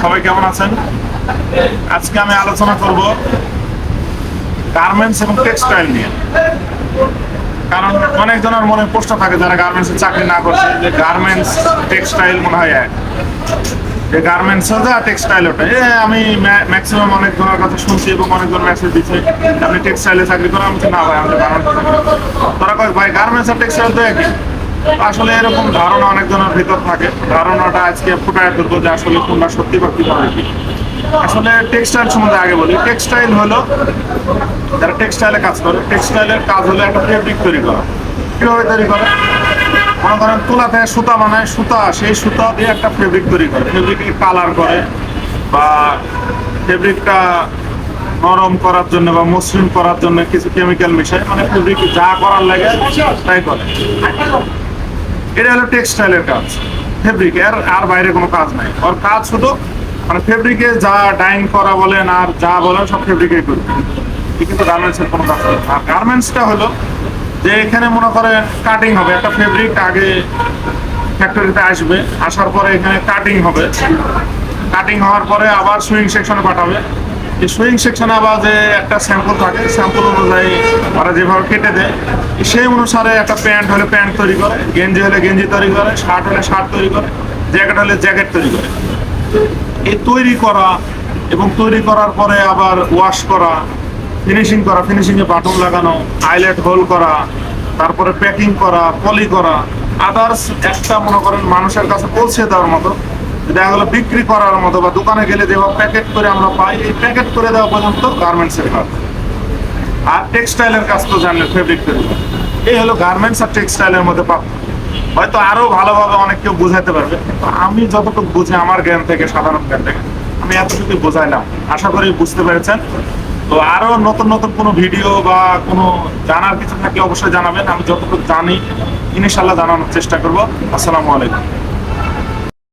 সবাই কেমন আছেন? আজকে আমি আলোচনা করব গার্মেন্টস এবং টেক্সটাইল নিয়ে। কারণ অনেকজনের মনে প্রশ্ন থাকে যারা গার্মেন্টসে চাকরি না করছে যে গার্মেন্টস টেক্সটাইল মনে হয় এক, যে গার্মেন্টস যা টেক্সটাইল ওটা। আমি ম্যাক্সিমাম অনেকজনের কথা শুনছি এবং অনেকজন মেসেজ দিচ্ছে আপনি টেক্সটাইলে চাকরি করেন। আমি না ভাই, আমি গার্মেন্টসে চাকরি করি। তারা কয় ভাই গার্মেন্টস আর টেক্সটাইল তো একই। আসলে এরকম ধারণা অনেকজনের ভিতর থাকে। ধারণাটা আজকে ফুটায় তুলবো যে আসলে কোনটা সত্যি বা কিভাবে কি। আসলে টেক্সটাইল সম্বন্ধে আগে বলি। টেক্সটাইল হলো যারা টেক্সটাইলে কাজ করে, টেক্সটাইলের কাজ হলো একটা ফেব্রিক তৈরি করা। কিভাবে তৈরি করে? মনে করেন তুলা থেকে সুতা বানায়, সেই সুতা দিয়ে একটা ফেব্রিক তৈরি করে, ফেব্রিককে কালার করে বা ফেব্রিকটা নরম করার জন্য বা মসৃণ করার জন্য কিছু কেমিক্যাল মিশায়, মানে ফেব্রিক যা করার লাগে তাই করে। এটা হলো টেক্সটাইলের কাজ। ফেব্রিক আর বাইরে কোনো কাজ নাই। ওর কাজ শুধু মানে ফেব্রিকে যা ডাইং করা বলেন আর যা বলেন সব ফেব্রিকে করবে। কিন্তু গার্মেন্টসের কোনো কাজ নেই। আর গার্মেন্টসটা হলো যে এখানে মনে করেন কাটিং হবে, একটা ফেব্রিক আগে ফ্যাক্টরিতে আসবে, আসার পরে এখানে কাটিং হবে, কাটিং হওয়ার পরে আবার সুইং সেকশনে পাঠাবে। এই সুইং সেকশনে আবার যে একটা স্যাম্পল থাকে, স্যাম্পল অনুযায়ী ওরা যেভাবে কেটে দেয়, সেই অনুসারে একটা প্যান্ট হলে প্যান্ট তৈরি করে, গেঞ্জি হলে গেঞ্জি তৈরি করে, শার্ট হলে শার্ট তৈরি করে, জ্যাকেট হলে জ্যাকেট তৈরি করে। এই তৈরি করা এবং তৈরি করার পরে আবার ওয়াশ করা, ফিনিশিং করা, ফিনিশিংয়ে বাটন লাগানো, আইলেট হোল করা, তারপরে প্যাকিং করা, পলি করা, আদার্স একটা মনে করেন মানুষের কাছে পৌঁছে দেওয়ার মতো, দেখা গেলো বিক্রি করার মতো বা দোকানে গেলে যেভাবে প্যাকেট করে আমরা পাই, এই প্যাকেট করে দেওয়া পর্যন্ত গার্মেন্টসের কাজ। আর টেক্সটাইলের কাজ তো জানলে ফেব্রিক তৈরি করা। এই হলো গার্মেন্টস আর টেক্সটাইলের মধ্যে পার্থক্য। হয়তো আরো ভালোভাবে অনেক কেউ বোঝাতে পারবে, কিন্তু আমি যতটুকু বুঝি আমার জ্ঞান থেকে, সাধারণ জ্ঞান থেকে আমি এতটুকু বোঝাইলাম। আশা করি বুঝতে পেরেছেন। তো আরো নতুন নতুন কোনো ভিডিও বা কোনো জানার কিছু থাকলে অবশ্যই জানাবেন। আমি যতটুকু জানি ইনশাআল্লাহ জানানোর চেষ্টা করব। আসসালামু আলাইকুম।